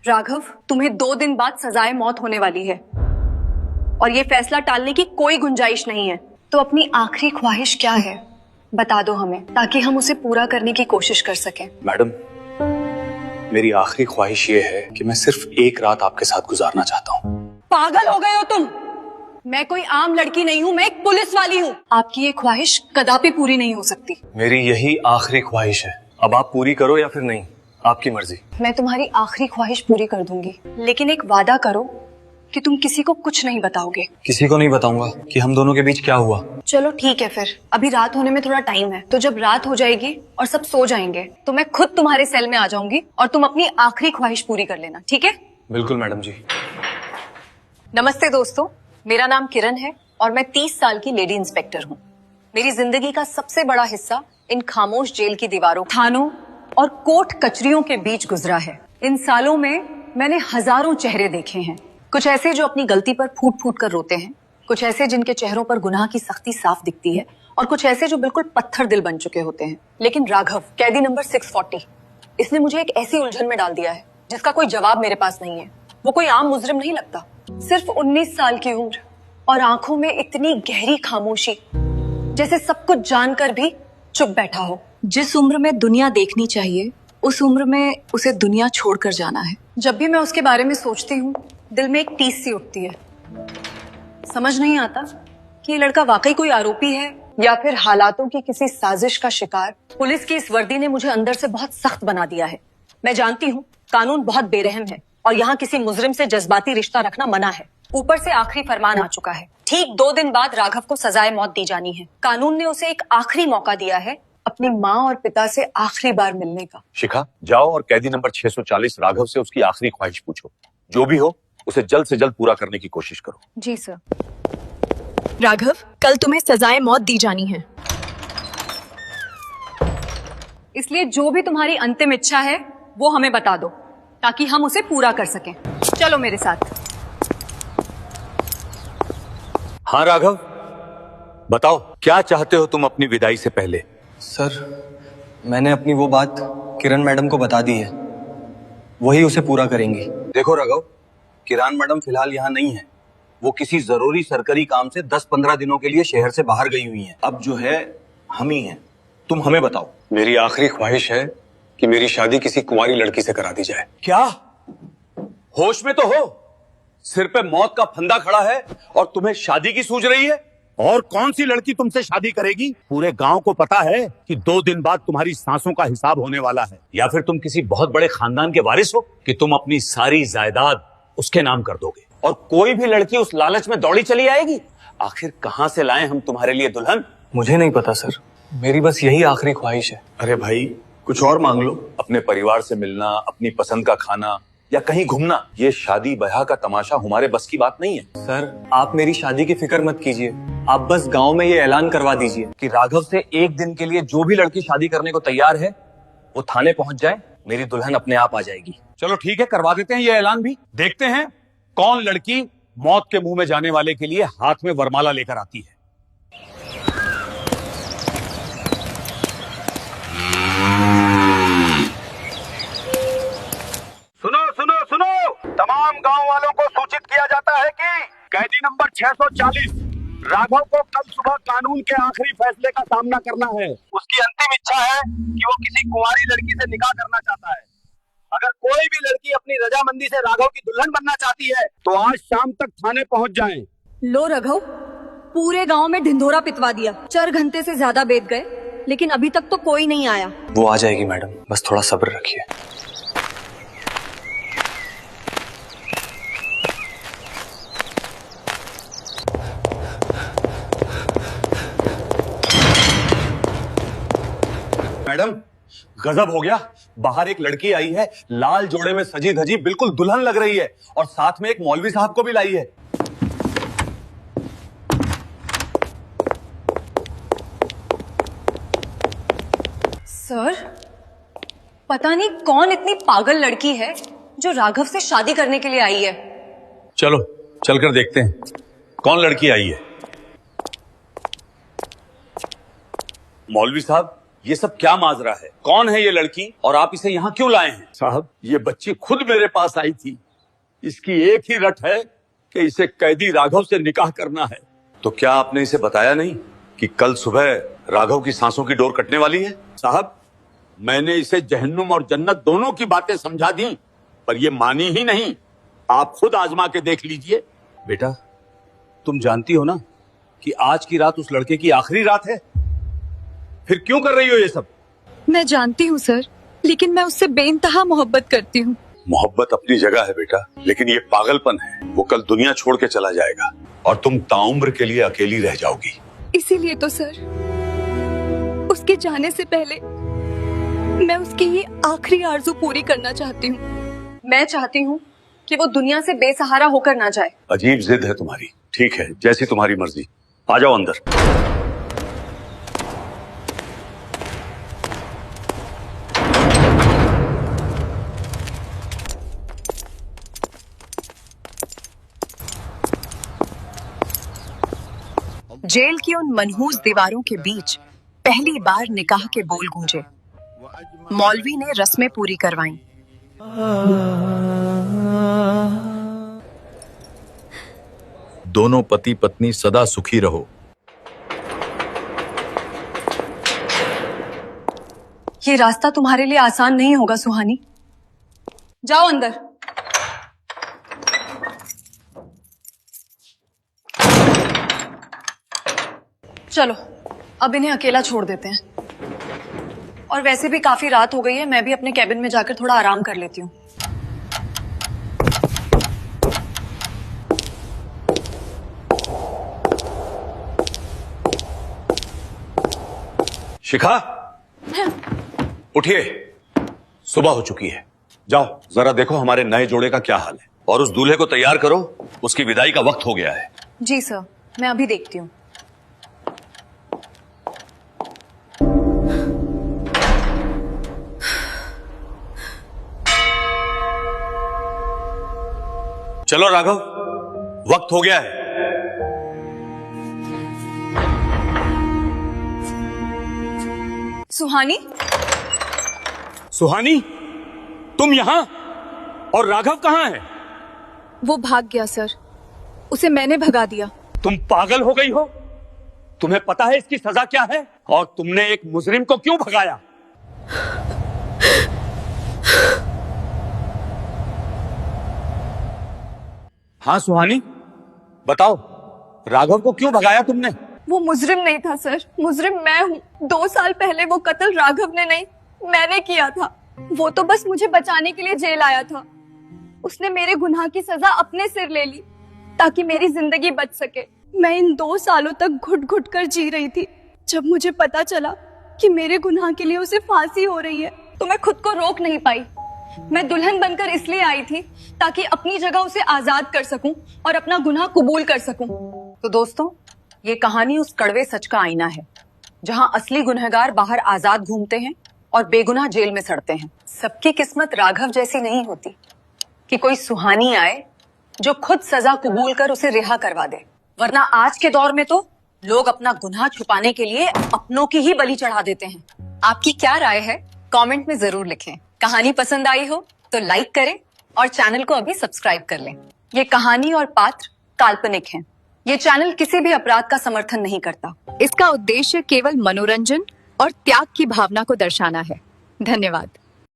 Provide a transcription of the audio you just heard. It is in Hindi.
राघव, तुम्हें 2 दिन बाद सजाए मौत होने वाली है और ये फैसला टालने की कोई गुंजाइश नहीं है। तो अपनी आखिरी ख्वाहिश क्या है बता दो हमें, ताकि हम उसे पूरा करने की कोशिश कर सकें। मैडम, मेरी आखिरी ख्वाहिश ये है कि मैं सिर्फ एक रात आपके साथ गुजारना चाहता हूँ। पागल हो गए हो तुम? मैं कोई आम लड़की नहीं हूँ, मैं एक पुलिस वाली हूँ। आपकी ये ख्वाहिश कदापि पूरी नहीं हो सकती। मेरी यही आखिरी ख्वाहिश है, अब आप पूरी करो या फिर नहीं, आपकी मर्जी। मैं तुम्हारी आखिरी ख्वाहिश पूरी कर दूंगी, लेकिन एक वादा करो कि तुम किसी को कुछ नहीं बताओगे। किसी को नहीं बताऊंगा कि हम दोनों के बीच क्या हुआ। चलो ठीक है, फिर अभी रात होने में थोड़ा टाइम है, तो जब रात हो जाएगी और सब सो जाएंगे तो मैं खुद तुम्हारे सेल में आ जाऊंगी और तुम अपनी आखिरी ख्वाहिश पूरी कर लेना, ठीक है? बिल्कुल मैडम जी। नमस्ते दोस्तों, मेरा नाम किरण है और मैं 30 साल की लेडी इंस्पेक्टर हूँ। मेरी जिंदगी का सबसे बड़ा हिस्सा इन खामोश जेल की दीवारों, थानों और कोर्ट कचहरियों के बीच गुजरा है। इन सालों में मैंने हजारों चेहरे देखे हैं, कुछ ऐसे जो अपनी गलती पर फूट फूट कर रोते हैं, कुछ ऐसे जिनके चेहरों पर गुनाह की सख्ती साफ दिखती है, और कुछ ऐसे जो बिल्कुल पत्थर दिल बन चुके होते हैं। लेकिन राघव, कैदी नंबर 640, इसने मुझे एक ऐसी उलझन में डाल दिया है जिसका कोई जवाब मेरे पास नहीं है। वो कोई आम मुजरिम नहीं लगता, सिर्फ 19 साल की उम्र और आंखों में इतनी गहरी खामोशी, जैसे सब कुछ जानकर भी चुप बैठा हो। जिस उम्र में दुनिया देखनी चाहिए उस उम्र में उसे दुनिया छोड़कर जाना है। जब भी मैं उसके बारे में सोचती हूँ दिल में एक टीस सी उठती है। समझ नहीं आता कि ये लड़का वाकई कोई आरोपी है या फिर हालातों की किसी साजिश का शिकार। पुलिस की इस वर्दी ने मुझे अंदर से बहुत सख्त बना दिया है। मैं जानती हूँ कानून बहुत बेरहम है और यहाँ किसी मुजरिम से जज्बाती रिश्ता रखना मना है। ऊपर से आखिरी फरमान आ चुका है, ठीक 2 दिन बाद राघव को सजाए मौत दी जानी है। कानून ने उसे एक आखिरी मौका दिया है अपनी माँ और पिता से आखिरी बार मिलने का। शिखा, जाओ और कैदी नंबर 640 राघव से उसकी आखिरी ख्वाहिश पूछो। जो भी हो उसे जल्द से जल्द पूरा करने की कोशिश करो। जी सर। राघव, कल तुम्हें सजाए मौत दी जानी है, इसलिए जो भी तुम्हारी अंतिम इच्छा है वो हमें बता दो ताकि हम उसे पूरा कर सकें। चलो मेरे साथ। हाँ राघव, बताओ क्या चाहते हो तुम अपनी विदाई से पहले? सर, मैंने अपनी वो बात किरण मैडम को बता दी है, वही उसे पूरा करेंगी। देखो राघव, किरण मैडम फिलहाल यहाँ नहीं है, वो किसी जरूरी सरकारी काम से 10-15 दिनों के लिए शहर से बाहर गई हुई हैं। अब जो है हम ही हैं, तुम हमें बताओ। मेरी आखिरी ख्वाहिश है कि मेरी शादी किसी कुंवारी लड़की से करा दी जाए। क्या? होश में तो हो? सिर पे मौत का फंदा खड़ा है और तुम्हें शादी की सूझ रही है? और कौन सी लड़की तुमसे शादी करेगी? पूरे गांव को पता है कि 2 दिन बाद तुम्हारी सांसों का हिसाब होने वाला है। या फिर तुम किसी बहुत बड़े खानदान के वारिस हो कि तुम अपनी सारी जायदाद उसके नाम कर दोगे और कोई भी लड़की उस लालच में दौड़ी चली आएगी? आखिर कहां से लाएं हम तुम्हारे लिए दुल्हन? मुझे नहीं पता सर, मेरी बस यही आखिरी ख्वाहिश है। अरे भाई, कुछ और मांग लो। अपने परिवार से मिलना, अपनी पसंद का खाना या कहीं घूमना, ये शादी ब्याह का तमाशा हमारे बस की बात नहीं है। सर, आप मेरी शादी की फिक्र मत कीजिए, आप बस गांव में ये ऐलान करवा दीजिए कि राघव से एक दिन के लिए जो भी लड़की शादी करने को तैयार है वो थाने पहुंच जाए, मेरी दुल्हन अपने आप आ जाएगी। चलो ठीक है, करवा देते हैं ये ऐलान भी। देखते हैं कौन लड़की मौत के मुंह में जाने वाले के लिए हाथ में वरमाला लेकर आती है। सुनो सुनो सुनो, तमाम गांव वालों को सूचित किया जाता है कि कैदी नंबर 640 राघव को कल सुबह कानून के आखिरी फैसले का सामना करना है। उसकी अंतिम इच्छा है कि वो किसी कुंवारी लड़की से निकाह करना चाहता है। अगर कोई भी लड़की अपनी रजामंदी से राघव की दुल्हन बनना चाहती है तो आज शाम तक थाने पहुंच जाएं। लो राघव, पूरे गांव में ढिंढोरा पिटवा दिया, 4 घंटे से ज्यादा बीत गए लेकिन अभी तक तो कोई नहीं आया। वो आ जाएगी मैडम, बस थोड़ा सब्र रखिए। मैडम, गजब हो गया। बाहर एक लड़की आई है, लाल जोड़े में सजी धजी, बिल्कुल दुल्हन लग रही है और साथ में एक मौलवी साहब को भी लाई है। सर, पता नहीं कौन इतनी पागल लड़की है जो राघव से शादी करने के लिए आई है। चलो चलकर देखते हैं कौन लड़की आई है। मौलवी साहब, ये सब क्या माजरा है? कौन है ये लड़की और आप इसे यहाँ क्यों लाए हैं? साहब, ये बच्ची खुद मेरे पास आई थी। इसकी एक ही रट है कि इसे कैदी राघव से निकाह करना है। तो क्या आपने इसे बताया नहीं कि कल सुबह राघव की सांसों की डोर कटने वाली है? साहब, मैंने इसे जहन्नुम और जन्नत दोनों की बातें समझा दी, पर ये मानी ही नहीं। आप खुद आजमा के देख लीजिए। बेटा, तुम जानती हो ना कि आज की रात उस लड़के की आखिरी रात है। फिर क्यों कर रही हो ये सब? मैं जानती हूँ सर, लेकिन मैं उससे बेइंतहा मोहब्बत करती हूँ। मोहब्बत अपनी जगह है बेटा, लेकिन ये पागलपन है। वो कल दुनिया छोड़ के चला जाएगा और तुम ताउम्र के लिए अकेली रह जाओगी। इसीलिए तो सर, उसके जाने से पहले मैं उसकी ये आखिरी आरज़ू पूरी करना चाहती हूँ। मैं चाहती हूँ कि वो दुनिया से बेसहारा होकर ना जाए। अजीब जिद है तुम्हारी। ठीक है, जैसी तुम्हारी मर्जी। आ जाओ अंदर। जेल की उन मनहूस दीवारों के बीच पहली बार निकाह के बोल गूंजे। मौलवी ने रस्में पूरी करवाईं। दोनों पति पत्नी सदा सुखी रहो। ये रास्ता तुम्हारे लिए आसान नहीं होगा सुहानी। जाओ अंदर। चलो, अब इन्हें अकेला छोड़ देते हैं। और वैसे भी काफी रात हो गई है, मैं भी अपने कैबिन में जाकर थोड़ा आराम कर लेती हूँ। शिखा, उठिए। सुबह हो चुकी है। जाओ जरा देखो हमारे नए जोड़े का क्या हाल है, और उस दूल्हे को तैयार करो, उसकी विदाई का वक्त हो गया है। जी सर, मैं अभी देखती हूँ। चलो राघव, वक्त हो गया है। सुहानी, सुहानी, तुम यहां? और राघव कहां है? वो भाग गया सर, उसे मैंने भगा दिया। तुम पागल हो गई हो? तुम्हें पता है इसकी सजा क्या है? और तुमने एक मुजरिम को क्यों भगाया? हाँ सुहानी, बताओ, राघव को क्यों भगाया तुमने? वो मुजरिम नहीं था सर, मुजरिम मैं हूँ। 2 साल पहले वो कत्ल राघव ने नहीं, मैंने किया था। वो तो बस मुझे बचाने के लिए जेल आया था। उसने मेरे गुनाह की सजा अपने सिर ले ली ताकि मेरी जिंदगी बच सके। मैं इन 2 सालों तक घुट घुट कर जी रही थी। जब मुझे पता चला कि मेरे गुनाह के लिए उसे फांसी हो रही है, तो मैं खुद को रोक नहीं पाई। मैं दुल्हन बनकर इसलिए आई थी ताकि अपनी जगह उसे आजाद कर सकूं और अपना गुनाह कबूल कर सकूं। तो दोस्तों, ये कहानी उस कड़वे सच का आईना है, जहां असली गुनहगार बाहर आजाद घूमते हैं और बेगुनाह जेल में सड़ते हैं। सबकी किस्मत राघव जैसी नहीं होती कि कोई सुहानी आए जो खुद सजा कबूल कर उसे रिहा करवा दे, वरना आज के दौर में तो लोग अपना गुनाह छुपाने के लिए अपनों की ही बलि चढ़ा देते हैं। आपकी क्या राय है? कमेंट में जरूर लिखें। कहानी पसंद आई हो तो लाइक करें और चैनल को अभी सब्सक्राइब कर लें। ये कहानी और पात्र काल्पनिक हैं। ये चैनल किसी भी अपराध का समर्थन नहीं करता। इसका उद्देश्य केवल मनोरंजन और त्याग की भावना को दर्शाना है। धन्यवाद।